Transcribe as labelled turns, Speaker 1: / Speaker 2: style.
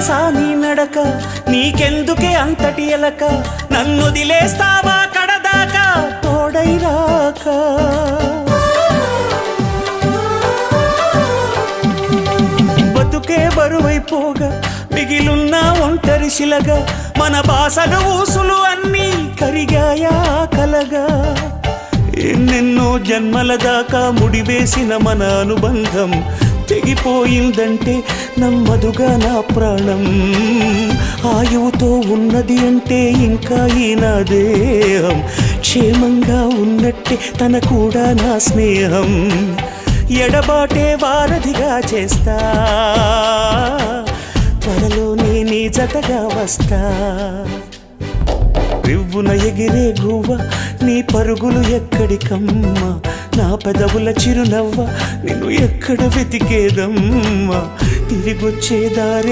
Speaker 1: తెలుసా నీ నడక, నీకెందుకే అంతటి ఎలక, నన్నొదిలేస్తావా కడదాకా తోడై రాక. బతుకే బరువైపోగా మిగిలున్న ఒంటరి శిలగా, మన బాసలు ఊసులు అన్నీ కరిగాయా కలగా. ఎన్నెన్నో జన్మల దాకా ముడివేసిన మన అనుబంధం తెగిపోయిందంటే నమ్మదుగా నా ప్రాణం. ఆయువుతో ఉన్నది అంటే ఇంకా ఈ నా దేహం, క్షేమంగా ఉన్నట్టే తన కూడా నా స్నేహం. ఎడబాటే వారధిగా చేస్తా, త్వరలోనే నీ జతగా వస్తా. రివ్వున ఎగిరే గువ్వ నీ పరుగులు ఎక్కడికమ్మా, నా పెదవుల చిరునవ్వ నిన్ను ఎక్కడ వెతికేదమ్మా. తిరిగొచ్చే దారి